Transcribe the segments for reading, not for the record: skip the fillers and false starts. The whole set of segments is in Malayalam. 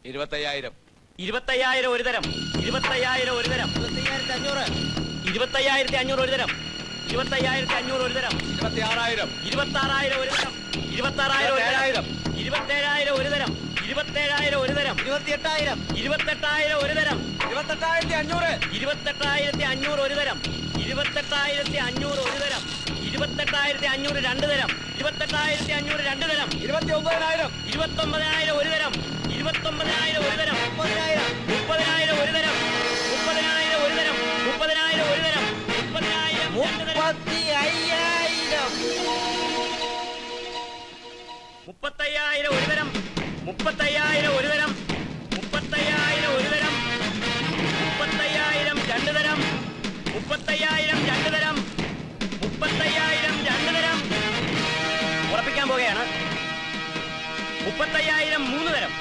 25,000. 25,000 ഒരു തരം. 25,000 ഒരു തരം. 25,500 ഒരു തരം. 25,500 ഒരു തരം. 26,000. 26,000 ഒരു തരം. 26,000 ഒരു തരം. 27,000 ഒരു തരം. 27,000 ഒരു തരം. 28,000. 28,000 ഒരു തരം. 28,500. 28,500 ഒരു തരം. 28,500 ഒരു തരം. 28,500 രണ്ട് തരം. 28,500 രണ്ട് തരം. 29,000. 29,000 ഒരു തരം. 29,000 ഒരു തരം. 30,000. 30,000 ഒരു തരം. 30,000 ഒരു തരം. 30,000 ഒരു തരം. 30,000 രണ്ട് തരം. 35,000. 35,000 ഒരു തരം. 35,000 ഒരു തരം. 35,000 ഒരു തരം. 30,000 രണ്ട് തരം. 30,000 രണ്ട് തരം. 30,000 രണ്ട് തരം. ഉറപ്പിക്കാൻ പോകുകയാണ്. 30,000 മൂന്ന് തരം.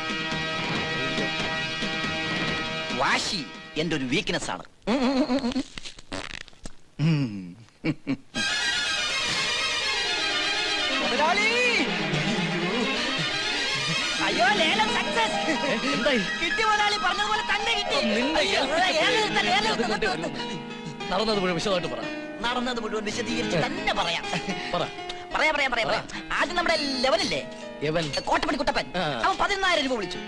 വാശി എന്റെ ഒരു വീക്ക്നെസ് ആണ്. മുതലാളി! അയ്യോ, ലേലം സക്സസ്! എന്തായി? കിട്ടി മുതലാളി, പറഞ്ഞതുപോലെ തന്നെ കിട്ടി. നടന്നത് മുഴുവൻ വിശദമായിട്ട് പറ. നടന്നത് മുഴുവൻ വിശദീകരിച്ച് തന്നെ പറയാം. പറ. പറയാം. ആദ്യം നമ്മുടെ ലെവനില്ലേ, യവൻ. കോട്ടപ്പടി കുട്ടപ്പൻ, അവൻ 14,000 രൂപ വിളിച്ചു.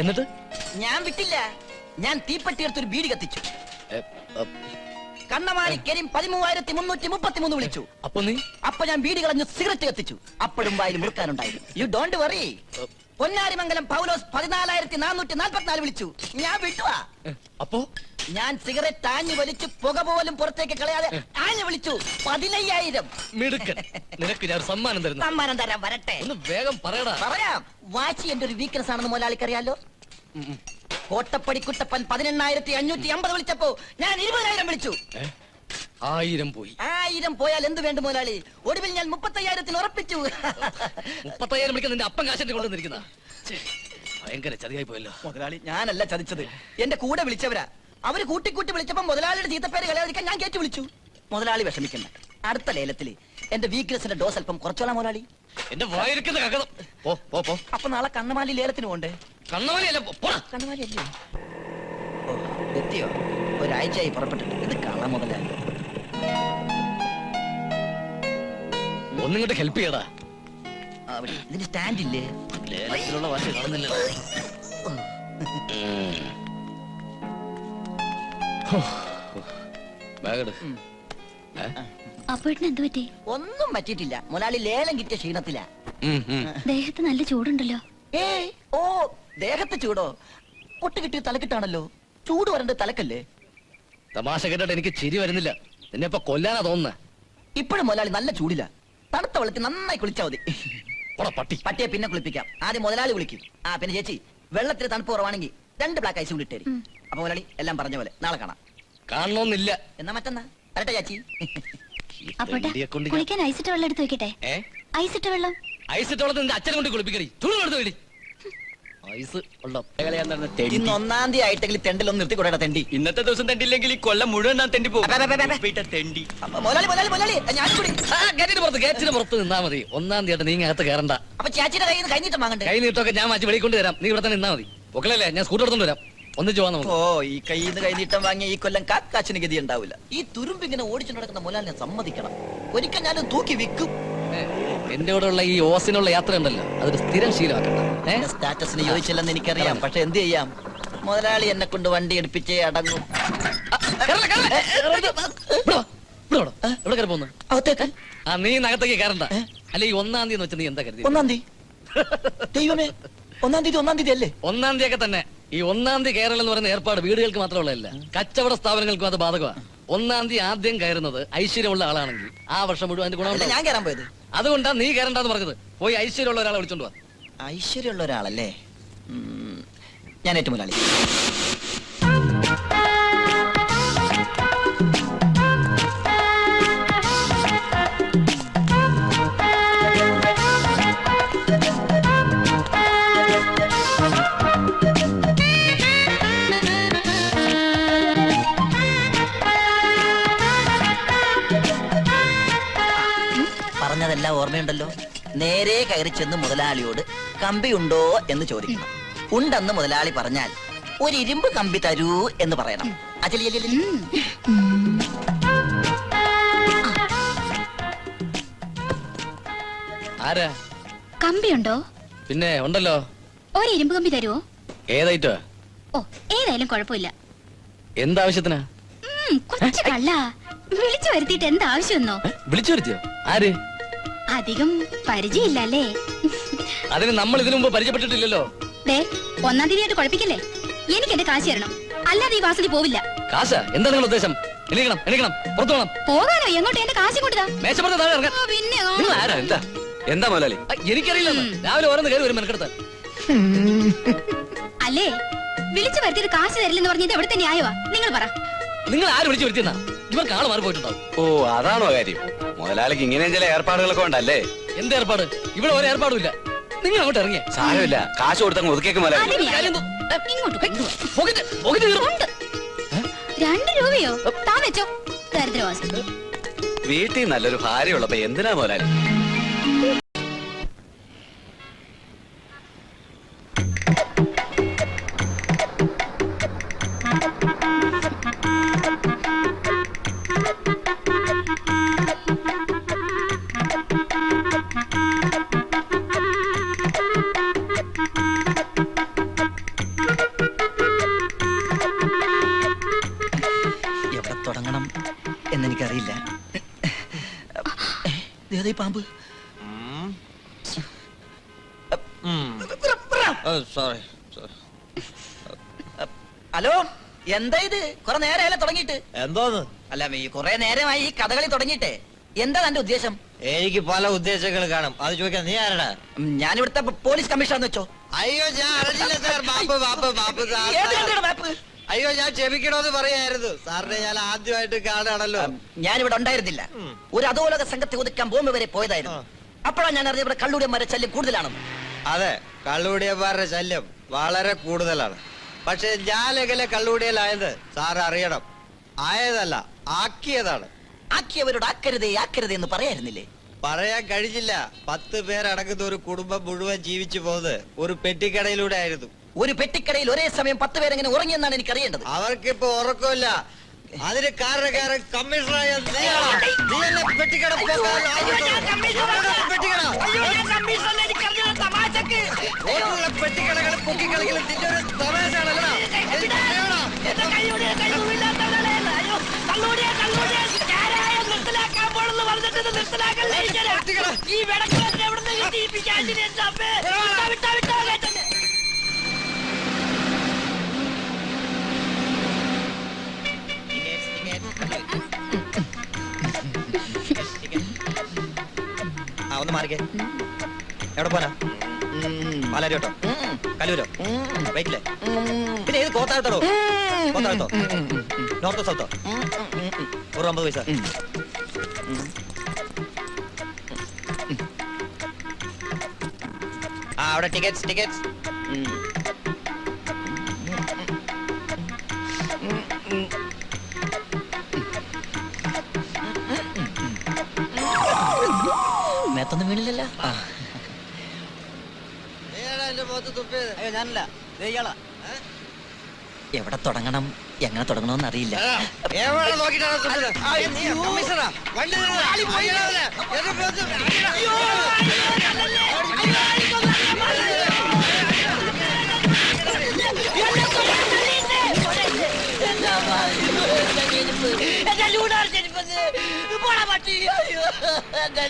എന്നിട്ട് ഞാൻ വിട്ടില്ല. ഞാൻ തീപ്പെട്ടി എടുത്തൊരു ബീഡി കത്തിച്ചു. എ, എ, കണ്ണമാരി കരീം 13,333 വിളിച്ചു. അപ്പൊ ഞാൻ ബീഡി കളഞ്ഞു സിഗരറ്റ് കത്തിച്ചു. അപ്പോഴും വായിൽ മുറുക്കാനുണ്ടായിരുന്നു. You don't worry. Ponnarimangalam Paulose 14,444 വിളിച്ചു. ഞാൻ വിട്ടുവാ. അപ്പോ ഞാൻ സിഗരറ്റ് ആഞ്ഞു വലിച്ചു പുക പോലും പുറത്തേക്ക് കളയാതെ ആഞ്ഞു വിളിച്ചു 15,000. മിടുക്കൻ. നിനക്ക് ഞാൻ സമ്മാനം തരുന്നു. സമ്മാനം തരാൻ വരട്ടെ. ഒന്ന് വേഗം പറയടാ. പറയാം. വാശി എന്റെ ഒരു വീക്ക്നെസ് ആണെന്ന് മുതലാളിക്കറിയാലോ. കോട്ടപ്പടി കുട്ടപ്പൻ 18,550 വിളിച്ചപ്പോ ഞാൻ 20,000 വിളിച്ചു. 1000 പോയി. 1000 പോയാൽ എന്ത് വേണ്ട മുതലാളി? ഒടുവിൽ ഞാൻ 35,000 ഉറപ്പിച്ചു. 30,000 വിളിക്കാൻ നിന്റെ അപ്പം കാശന്റെ കൊണ്ടുവന്നിരിക്കുന്ന ഭയങ്കര ചതിയായി പോയല്ലോ. മുതലാളി, ഞാനല്ല ചതിച്ചത്. എന്റെ കൂടെ വിളിച്ചവരാ. അവര് കൂട്ടിക്കൂട്ടി വിളിച്ചപ്പോ മുതലാളിയുടെ ചീത്തപ്പേര് കളയാതിരിക്കാൻ ഞാൻ കേട്ടു വിളിച്ചു. മുതലാളി വിഷമിക്കണ്ട. അടുത്ത ലേലത്തില് എന്റെ വീക്ക്നെസിന്റെ ഡോസ് അല്പം കുറച്ചോളാം മുതലാളി. എന്റെ വായിരിക്കുന്ന കകതം. പോ. അപ്പൊ നാളെ കണ്ണമാലി ലേലത്തിന് പോണ്ടേ? കണ്ണമാലിയല്ല, കണ്ണമാലി അല്ലേ? ഓ, എത്തിയോ? ഒരാഴ്ചയായി പുറപ്പെട്ടിട്ട്. ഇത് കാണാൻ മുതലാളി. ഒന്നിങ്ങോട്ട് ഹെൽപ്പ് ചെയ്യടാ. ഇതിന് സ്റ്റാൻഡ് ഇല്ലേ? ലേലത്തിലുള്ള വാശി കാണുന്നില്ല. എന്ത് പറ്റി? ഒന്നും പറ്റിയിട്ടില്ല മുതലാളി. ലേലം കിട്ടിയ ക്ഷീണത്തില. ദേഹത്ത് നല്ല ചൂടുണ്ടല്ലോ. ഓ, ദേഹത്ത് ചൂടോ? പൊട്ട് കിട്ടിയ തലക്കിട്ടാണല്ലോ. ചൂട് വരണ്ട തലക്കല്ലേ? തമാശ കേട്ടിട്ട് എനിക്ക് ചിരി വരുന്നില്ല. നിന്നെ ഇപ്പൊ കൊല്ലാനാ തോന്നുന്നേ. ഇപ്പോഴും മുതലാളി നല്ല ചൂടില്ല. തണുത്ത വെള്ളത്തിൽ നന്നായി കുളിച്ചാ മതി. പട്ടിയെ പിന്നെ കുളിപ്പിക്കാം. ആദ്യം മുതലാളി കുളിക്കും. പിന്നെ ചേച്ചി, വെള്ളത്തിൽ തണുപ്പ് കുറവാണെങ്കിൽ 2 ബ്ലാക്ക് ഐസ് കൂടി ഇട്ടേരി. അപ്പൊ മുതലാളി എല്ലാം പറഞ്ഞ പോലെ നാളെ കാണാം. കാണണമെന്നില്ല. എന്നാ മറ്റന്നാ വരട്ടെ ചേച്ചി. കുളിക്കാൻ ഐസിട്ട് വെള്ളം എടുത്ത് വെക്കട്ടെ? ഐസിട്ട വെള്ളം നിന്റെ അച്ഛനെ കൊണ്ട് കുളിപ്പിക്കടി. ചൂട് ഐസ് വെള്ളം. ഇന്ന് 1-ാം തീയതി ആയിട്ടെങ്കിൽ തെണ്ടിലൊന്ന് നിർത്തി കൂടെ തെണ്ടി. ഇന്നത്തെ ദിവസം തെണ്ടില്ലെങ്കിൽ കൊല്ലം മുഴുവൻ ഞാൻ തെണ്ടി പോകും. തെണ്ടി ഗേറ്റിന് പുറത്ത് നിന്നാ മതി. 1-ാം തീയതി നീ അകത്ത് കയറണ്ട. അപ്പൊ ചേച്ചിയുടെ കയ്യിൽ നിന്ന് കൈനീട്ടം വാങ്ങണ്ടേ? കൈനീട്ടൊക്കെ ഞാൻ മാറ്റി വെളിക്കൊണ്ട് തരാം. നീ ഇവിടെ തന്നെ നിന്നാ മതി. ഒക്കലല്ലേ, ഞാൻ സ്കൂട്ടർ എടുത്തോണ്ട് വരാം. ഒന്നിച്ച് പോവാൻ നമുക്ക്. ഓ, ഈ കയ്യിൽ നിന്ന് കൈനീട്ടം വാങ്ങിയ ഈ കൊല്ലം കാക്കാച്ചിന് ഗതി ഉണ്ടാവില്ല. ഈ തുരുമ്പ് ഇങ്ങനെ ഓടിച്ചു നടക്കുന്ന മുതലാളിനെ സമ്മതിക്കണം. ഒരിക്കൽ ഞാനും തൂക്കി വിൽക്കും. എന്റെ കൂടെ ഉള്ള ഈ ഓസിനുള്ള യാത്ര ഉണ്ടല്ലോ, അതൊരു സ്ഥിരം ശീലമാക്കണ്ട. സ്റ്റാറ്റസിന് ചോദിച്ചില്ലെന്ന് എനിക്കറിയാം. പക്ഷെ എന്ത് ചെയ്യാം, മുതലാളി എന്നെ കൊണ്ട് വണ്ടി എടുപ്പിച്ചേ അടങ്ങും. എവിടെ കയറി പോകുന്നു? നീ നഗത്തേക്ക് കയറണ്ട. അല്ലെ ഈ 1-ാം തീയതി വെച്ച് നീ എന്താ കരുതി? 1-ാം തീയതി? ദൈവമേ, 1-ാം തീയതി അല്ലേ? 1-ാം തീയതി ഒക്കെ തന്നെ. ഈ 1-ാം തീയതി കയറൽ എന്ന് പറയുന്ന ഏർപ്പാട് വീടുകൾക്ക് മാത്രമുള്ളതല്ല, കച്ചവട സ്ഥാപനങ്ങൾക്കും അത് ബാധകമാണ്. 1-ാം തീയതി ആദ്യം കയറുന്നത് ഐശ്വര്യമുള്ള ആളാണെങ്കിൽ ആ വർഷം മുഴുവൻ അതിന്റെ ഗുണം ഞാൻ കയറാൻ പോയത്. അതുകൊണ്ടാ നീ കയറണ്ടെന്ന് പറഞ്ഞത്. പോയി ഐശ്വര്യമുള്ള ഒരാളെ വിളിച്ചോണ്ട് പോവാ. ഐശ്വര്യമുള്ള ഒരാളല്ലേ? ഞാൻ ഏറ്റവും മുതലാളി. പറഞ്ഞതെല്ലാം ഓർമ്മയുണ്ടല്ലോ. നേരെ കയറി ചെന്ന് മുതലാളിയോട് കമ്പിയുണ്ടോ എന്ന് ചോദിക്കണം. ഉണ്ടെന്ന് മുതലാളി പറഞ്ഞാൽ ഒരു ഇരുമ്പ് കമ്പി തരൂ എന്ന് പറയണം. ആരാ? കമ്പിയുണ്ടോ? പിന്നെ ഉണ്ടല്ലോ. ഒരു ഇരുമ്പ് കമ്പി തരുവോ? ഏതായിട്ടോ? ഓ, ഏതായാലും കുഴപ്പമില്ല. എന്താവശ്യത്തിനാ? കൊച്ചു കള്ള വിളിച്ചു വരുത്തിയിട്ട് എന്താവശ്യമൊന്നോ? വിളിച്ചു വരുത്തിയോ? ആര്? അധികം പരിചയമില്ലല്ലേ? അതിന് നമ്മൾ ഇതിനു മുമ്പ് പരിചയപ്പെട്ടിട്ടില്ലല്ലോ. ഒന്നാം തീയതിയായിട്ട് കുഴപ്പിക്കല്ലേ? എനിക്ക് എന്റെ കാശ് തരണം, അല്ലാതെ ഈ വാസത്തിൽ പോവില്ല. കാശ? എന്താ നിങ്ങളുടെ ഉദ്ദേശം? എണീക്കണം, എണീക്കണം, പുറത്തു പോകണം. പോകാനോ? എങ്ങോട്ട്? എന്റെ കാശ് കൊണ്ടുതാ. മേശപ്പുറത്ത് താഴെ ഇറങ്ങാൻ. പിന്നെ നിങ്ങൾ ആരാ? എന്താ എന്താ മുതലാളി? എനിക്കറിയില്ല. രാവിലെ ഓരോന്ന് കയറി വരും മെനക്കെടുത്ത്. അല്ലേ, വിളിച്ചു വരുത്തിയിട്ട് കാശ് തരില്ലെന്ന് പറഞ്ഞത് എവിടുത്തെ ന്യായവാ? നിങ്ങൾ പറ. നിങ്ങൾ ആര് വിളിച്ചു വരുത്തിയെന്നാ? ഇവർക്ക് ആള് മാറി പോയിട്ടുണ്ടാവും. ഓ, അതാണോ കാര്യം? മുതലാളിക്ക് ഇങ്ങനെ ചില ഏർപ്പാടുകളൊക്കെ ഉണ്ടല്ലേ? എന്ത് ഏർപ്പാട്? ഇവിടെ ഒരു ഏർപ്പാടും ഇല്ല. നിങ്ങൾ അങ്ങോട്ട് ഇറങ്ങിയ സാരമില്ല, കാശ് കൊടുത്തങ്ങ് ഒതുക്കേക്ക് മുതലാളി. അത് ന്യായം. ഇങ്ങോട്ട് കൊണ്ടുവാ. ഉണ്ട്. 2 രൂപയോ? താ വെച്ചോ, ദരിദ്രവാസി. വീട്ടിൽ നല്ലൊരു ഭാര്യ ഉള്ളപ്പോ എന്തിനാ മുതലാളി? എവിടെ തുടങ്ങണം എന്നെനിക്കറിയില്ല. പാമ്പ്. ഹലോ, എന്താ ഇത്? കുറെ നേരമല്ലേ തുടങ്ങിയിട്ട്? എന്തോന്ന്? അല്ല, ഈ കുറെ നേരമായി ഈ കഥകളി തുടങ്ങിയിട്ടേ. എന്താ തന്റെ ഉദ്ദേശം? എനിക്ക് പല ഉദ്ദേശങ്ങൾ കാണും, അത് ചോദിക്കാൻ നീ ആരടാ? ഞാനിവിടുത്തെ പോലീസ് കമ്മീഷണർ വെച്ചോ. അയ്യോ, ഞാൻ അറിഞ്ഞില്ല സാർ. Bap sir. ഏത് കണ്ടിയുടെ മാപ്പ്? അയ്യോ, ഞാൻ ക്ഷമിക്കണോന്ന് പറയായിരുന്നു സാറിനെ. ഞാൻ ആദ്യമായിട്ട് കാണാണല്ലോ. ഞാനിവിടെ ഉണ്ടായിരുന്നില്ല. ഒരു അധോലോക സംഘത്തെ ഒതുക്കാൻ ബോംബെ വരെ പോയതായിരുന്നു. അപ്പോഴാണ് ഞാൻ അറിഞ്ഞ ഇവിടെ കള്ളുടിയന്മാരെ ശല്യം കൂടുതലാണെന്ന്. അതെ, കള്ളുകൂടിയന്മാരുടെ ശല്യം വളരെ കൂടുതലാണ്. പക്ഷെ ഞാനെങ്ങനെ കള്ളുകൂടിയലായത് സാർ അറിയണം. ആയതല്ല, ആക്കിയതാണ്. ആക്കിയവരോട് ആക്കരുതേ ആക്കരുതേ എന്ന് പറയായിരുന്നില്ലേ? പറയാൻ കഴിഞ്ഞില്ല. 10 പേരടങ്ങുന്ന ഒരു കുടുംബം മുഴുവൻ ജീവിച്ചു പോകുന്നത് ഒരു പെട്ടിക്കടയിലൂടെ ആയിരുന്നു. ഒരു പെട്ടിക്കടയിൽ ഒരേ സമയം 10 പേരെങ്ങനെ ഉറങ്ങിയെന്നാണ് എനിക്ക് അറിയേണ്ടത്. അവർക്കിപ്പോ ഉറക്കമില്ല. അതിന് കാരണക്കാരൻ കമ്മീഷണറായ നീയാണ്. നീ എന്നെ പെട്ടിക്കട പോകാൻ പെട്ടിക്കടകൾ പൊക്കിക്കളിക്കലും നിന്റെ ഒരു തമാശയാണല്ലോ. ഒന്ന് മാറിക്കേ. എവിടെ പോനാ? പാലാരിയോട്ടോ? കലൂരോ? വെയിറ്റില്ലേ? പിന്നെ ഏത് കോത്താഴത്തോ? കോത്താഴത്തോ? നോർത്തോ സൗത്തോ? 50 പൈസ. അവിടെ ടിക്കറ്റ്സ്. മേത്തൊന്നും വീണില്ലല്ലോ. ഞാനല്ല, എവിടെ തുടങ്ങണം എങ്ങനെ തുടങ്ങണമെന്ന് അറിയില്ല. എവിടെ നോക്കിട്ടാണ് തുപ്പത്? നീ കമ്മീഷണറാ? വണ്ടി എന്റെ